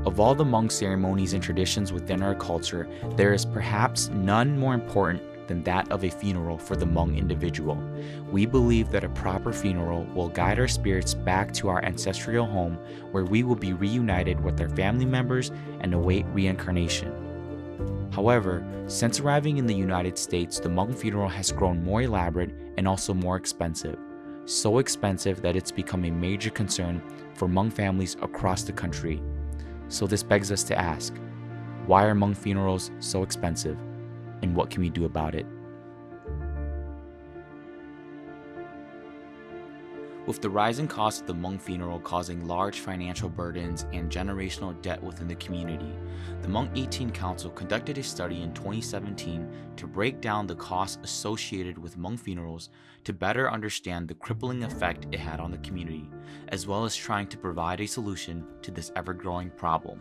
Of all the Hmong ceremonies and traditions within our culture, there is perhaps none more important than that of a funeral for the Hmong individual. We believe that a proper funeral will guide our spirits back to our ancestral home, where we will be reunited with our family members and await reincarnation. However, since arriving in the United States, the Hmong funeral has grown more elaborate and also more expensive. So expensive that it's become a major concern for Hmong families across the country. So this begs us to ask, why are Hmong funerals so expensive, and what can we do about it? With the rising cost of the Hmong funeral causing large financial burdens and generational debt within the community, the Hmong 18 Council conducted a study in 2017 to break down the costs associated with Hmong funerals to better understand the crippling effect it had on the community, as well as trying to provide a solution to this ever-growing problem.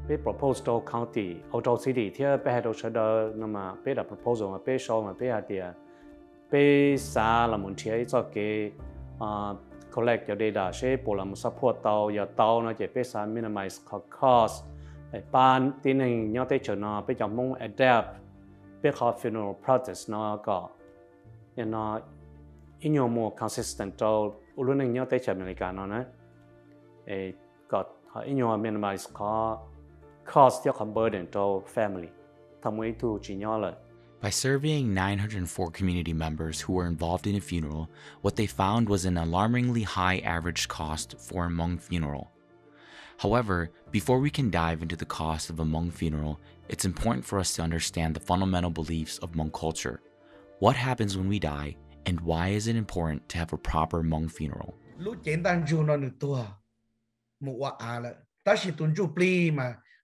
Pe proposal county, Auto City, Tia Pedo Shadow, Nama, Peda proposal, Pe Show, Pe Adia, Pe Sa La Montier, okay, collect your data, shape, or support tao, your town, or Pe Sa minimize cost, a pan, thinning, your teacher, no, Pe Jamon adapt, Pe funeral practice, no, go, you know, in your more consistent, running your teacher, Americano, a got in your minimize cost your burden to family. By surveying 904 community members who were involved in a funeral, what they found was an alarmingly high average cost for a Hmong funeral. However, before we can dive into the cost of a Hmong funeral, it's important for us to understand the fundamental beliefs of Hmong culture. What happens when we die, and why is it important to have a proper Hmong funeral?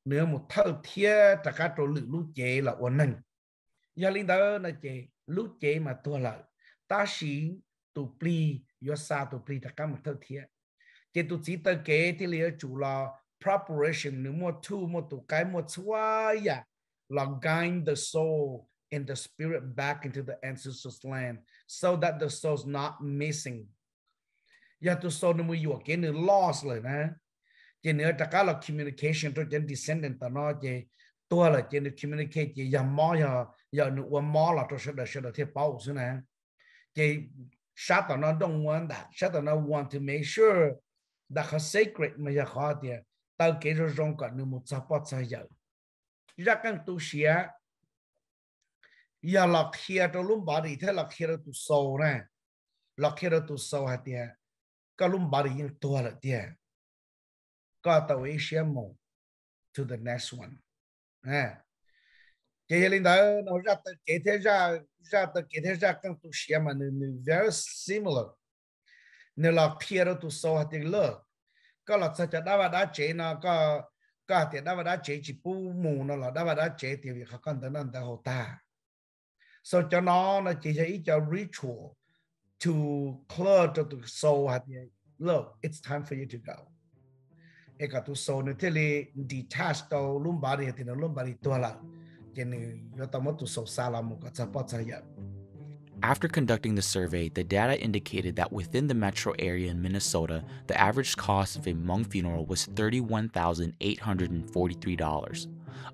Nếu một thâu thia tất cả trò lũ chế là ổn định. Giờ linh đó là chế lũ chế mà tua lại. Ta chỉ tụ pli, yo sa tụ pli tất cả một thâu thia. Chế tụ chỉ tới kế thì liệu chủ là preparation nếu một thu một tụ cái một xóa ya là guide the soul and the spirit back into the ancestors' land so that the soul's not missing. Giờ tụ soul nếu một yếu cái nữa lost rồi nè. Chỉ nếu tất cả là communication cho trên descendant nó chỉ tôi là trên communicate chỉ giờ mò giờ nữa mò là tôi sẽ được thiết bảo xứ này chỉ sát nó don't want that sát nó want to make sure that her sacred mà giờ khó thì tao kể rồi trong cả nữa một support sai giờ ra căn tu sửa giờ là khi tôi luôn bảo đi thế là khi tôi sâu nè là khi tôi sâu hả thì cái luôn bảo đi những tôi là thì có tàu Asia mong to the next one. Cái linh đó nó ra tới cái thế ra các tu sĩ mà nó very similar. Nếu là kia đó tu sâu thì lỡ, có là sao cho đã chế nó có thì đã chế chỉ bu mù nó là đã chế thì việc họ cần tới nó đã hậu ta. So cho nó chỉ là ít cho ritual to clear to tu sâu thì look, it's time for you to go. Eka tu so ne tele detached to lumbari thì nó lumbari tua la cái này yo tamo tu so sala mo ka support sa ya. After conducting the survey, the data indicated that within the metro area in Minnesota, the average cost of a Hmong funeral was $31,843.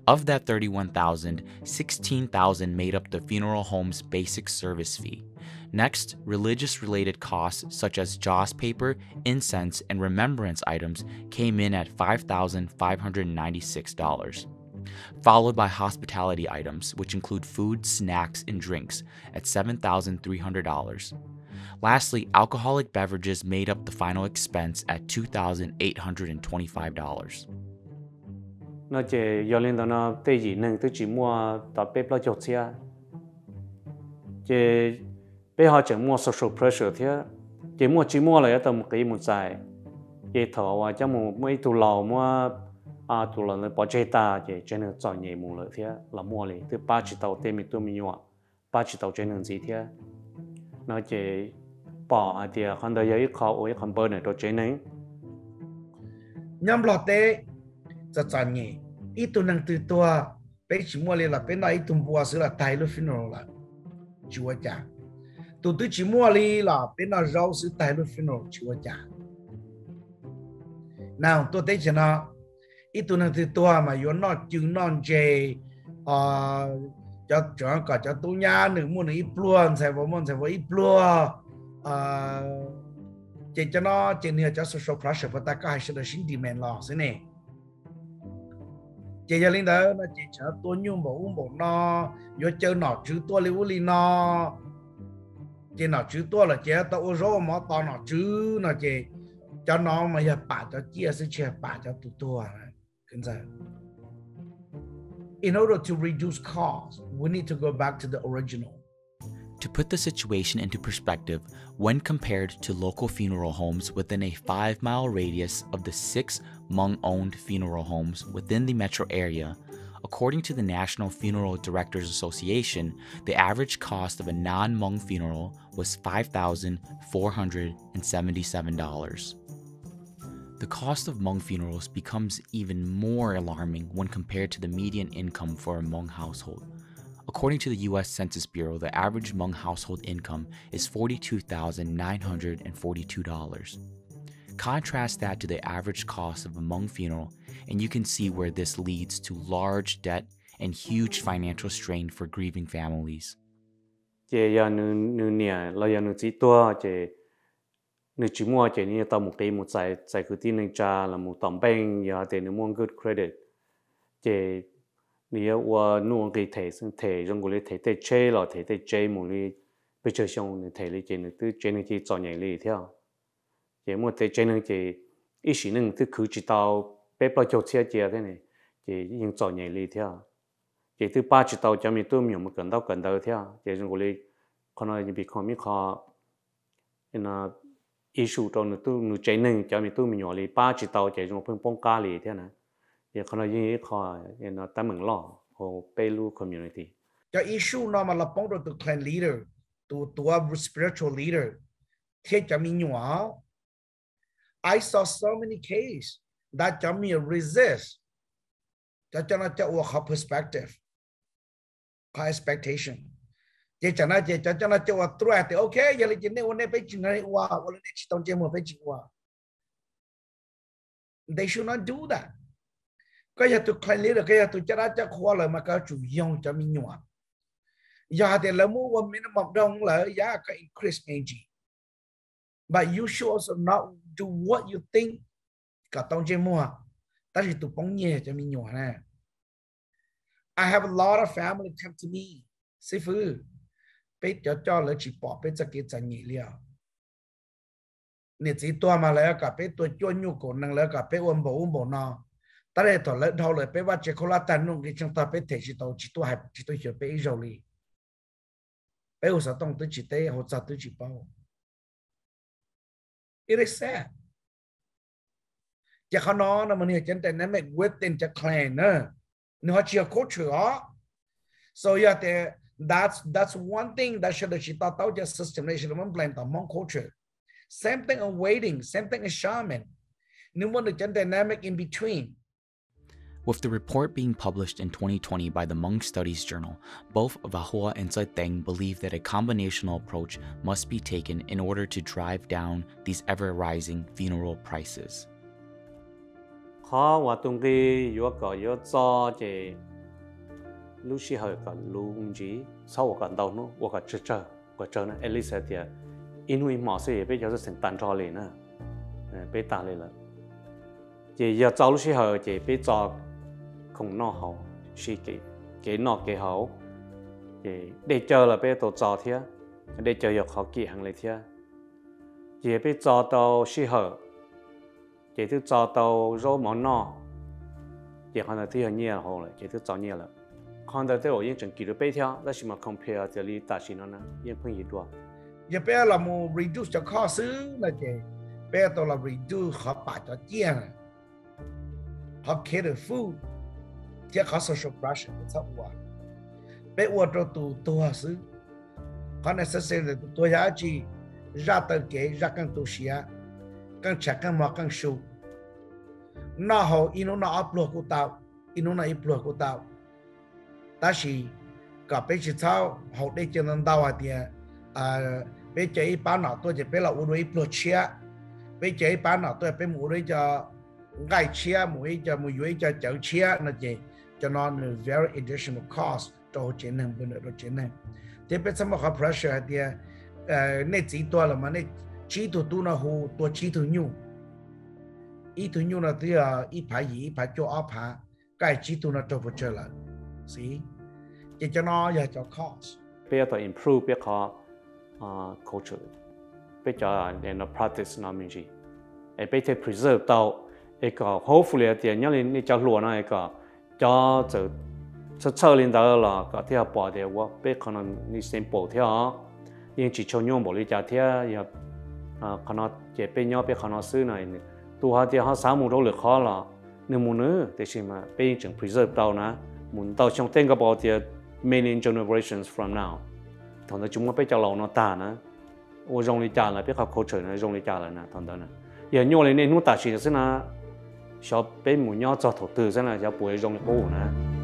Of that $31,000, $16,000 made up the funeral home's basic service fee. Next, religious-related costs such as joss paper, incense, and remembrance items came in at $5,596. Followed by hospitality items, which include food, snacks, and drinks, at $7,300. Lastly, alcoholic beverages made up the final expense at $2,825. Nó chỉ do lên đó nó tây gì nên tôi chỉ mua tập bếp lo chột xe. Chỉ bây họ chỉ mua social pressure thế, chỉ mua là tầm một cái một dài, chỉ thở và cho mấy tủ lầu mua tủ lầu là bỏ chơi ta chỉ cho nên chọn nhẹ mua lợi thế là mua lại từ 3 chỉ tàu tên mình tôi mình nhọ 3 chỉ tàu cho nên gì thế, nó chỉ bỏ thì còn đời ấy khó ôi còn bơ này tôi chế nên nhắm lọt téจะ chọn nhẹ ít tu năng từ tua bây chỉ mua lại là bên này tu bùa sữa là tài lúc funeral là chúa cha tu chỉ mua lại là bên nào rau sữa tài lúc funeral chúa cha nào tôi thấy cho nó ít tôi nói từ tua mà yo nó chừng non chê cho cả cho tôi nhà nữ muốn ít luôn sẽ vô ít luôn chỉ cho nó chỉ nhiều cho social pressure và ta có hay sẽ được sinh demand lo thế này chỉ cho linh đó nó chỉ cho tôi nhung bộ nó yo chơi nó chứ tôi liu li nó chỉ nó chứ tôi là chỉ tao rô mà tao nó chứ nó chỉ cho nó mà giờ bà cho chia sẽ chia bà cho tụi tôi cái gì in order to reduce costs, we need to go back to the original. To put the situation into perspective, when compared to local funeral homes within a 5-mile radius of the 6 Hmong-owned funeral homes within the metro area, according to the National Funeral Directors Association, the average cost of a non-Hmong funeral was $5,477. The cost of Hmong funerals becomes even more alarming when compared to the median income for a Hmong household. According to the U.S. Census Bureau, the average Hmong household income is $42,942. Contrast that to the average cost of a Hmong funeral, and you can see where this leads to large debt and huge financial strain for grieving families. Nếu chỉ mua chỉ như tao một cái một giải giải cứ tin nên cha là một tổng bang giờ thì nếu mua good credit chỉ nếu qua nuông cái thể trong cái thể chơi là thể chơi một cái bây giờ xong thể là chỉ từ chơi nên chỉ chọn nhảy đi theo chỉ một thể chơi nên chỉ ý sĩ nên từ cứ chỉ tao bé bao nhiêu xe chia thế này chỉ những chọn nhảy đi theo chỉ từ 3chỉ tao cho mình tôi nhiều một cần tao theo chỉ trong cái con nói bị con mi khó nên issue trong nó chơi nên cho mình tôi mình nhỏ đi 3chỉ tàu chạy trong phương phong ca đi thế này thì còn là như khó nó ta mừng lo hồ Pelu community cho issue nó mà là phong độ từ clan leader từ spiritual leader thế cho mình nhỏ I saw so many cases that cho mình resist cho nó cho họ perspective họ expectation chỉ cho nó cho threat thì ok giờ là chỉ nên ôn phải chỉnh này qua ôn này chỉ tông chơi một phải chỉnh qua they should not do that cái giờ tụi client leader cái giờ tụi cho nó cho khoa lời mà cái chủ yếu cho mình nhỏ giờ thì là mua mình mọc đông là giá cái increase energy but you should also not do what you think cả tông chơi mua ta chỉ tụi bóng nhẹ cho mình nhỏ này I have a lot of family come to me sư phụ bây cho là chỉ bỏ bây giờ cái chân nhị liệu nếu chỉ toa mà lại cả bây tôi cho nhu cầu năng lại cả bây ôm bộ nó ta đây thọ lại thâu lại bây bắt chỉ có là tan nung cái chúng ta bây thể chỉ tôi hiểu bây rồi đi bây giờ sao tôi chỉ thấy họ sao tôi chỉ bao it is sad chỉเขาnói là mình hiểu chân tình dynamic within the clan nữa nó chỉ có culture đó so yeah that's one thing that should have thought out just system they should have blend the Hmong culture same thing in waiting same thing in shaman new one the dynamic in between. With the report being published in 2020 by the Hmong Studies Journal, both Vahua and Saiteng believe that a combinational approach must be taken in order to drive down these ever-rising funeral prices. khó và tung cái yếu cho chỉ lúc xí hơi cả lúc gì sau cả đầu nó và cả chờ nó at least thì因为某些被就是成单抓来呢被打来了chỉ giờ sau lúc xí hơi chỉ被抓không nó hậu xí cái nó cái hậu chỉ để chờ là被tổ抓thế để chờ được họ kỹ hàng lại thế chỉ被抓到xí hơi chỉ thứ cho tàu rô món nọ chỉ còn là thứ hai nhiều hồ rồi chỉ thứ cho nhiều là còn là tôi yên chừng kỳ được bây theo đó là mà compare từ lý ta xin nó nè yên phân gì đó giờ bây là một reduce cho cost là gì bây giờ là reduce họ bắt cho tiền họ cater food thì họ social pressure nó sao quá bây giờ cho tụ sư họ necessary tụ giá trị ra tới cái ra càng tụ xia càng chắc càng mà càng sâu nó họ ino nó upload của tao ino nó upload của tao ta chỉ cả bây giờ sao họ để cho nên tao thì bây giờ bán nào tôi chỉ bây là uống upload chia bây giờ bán nào tôi bây mua cho gai chia mỗi cho chợ chia nó chỉ cho nó very additional cost cho chuyện này bên đó chuyện này thế bây giờ mà có pressure thì nên chỉตัวlà mà nên chỉ tu nó hồ tu chỉ tu nhu ít tu nhu là thì ít phải cho áp phá cái chỉ tu nó cho vô chơi là gì chỉ cho nó giờ cho cost bây giờ improve bây giờ culture bây giờ nó practice nó mình gì bây giờ preserve tao cái hopefully thì nhớ lên cho luôn này cái cho chơi lên đó là cái theo bỏ để qua bây giờ nó simple theo nhưng chỉ cho nhau một lý do theo giờ cái nó chỉ bây giờ bây giờ nó xứ này tu họ thì họ sáng một đôi lực khó là nếu muốn nữa thì xem mà bây giờ chừng preserve tao nè muốn tao trong tên cái bảo thì many generations from now thằng đó chúng nó bây giờ lâu nó tàn nè ô dùng lý do là bây giờ culture nó dùng lý do là nè thằng đó nè giờ nhau lên nên nó ta chỉ là sao nè shop bên muốn nhau cho đầu tư sao nè cho bồi dùng lý cố nè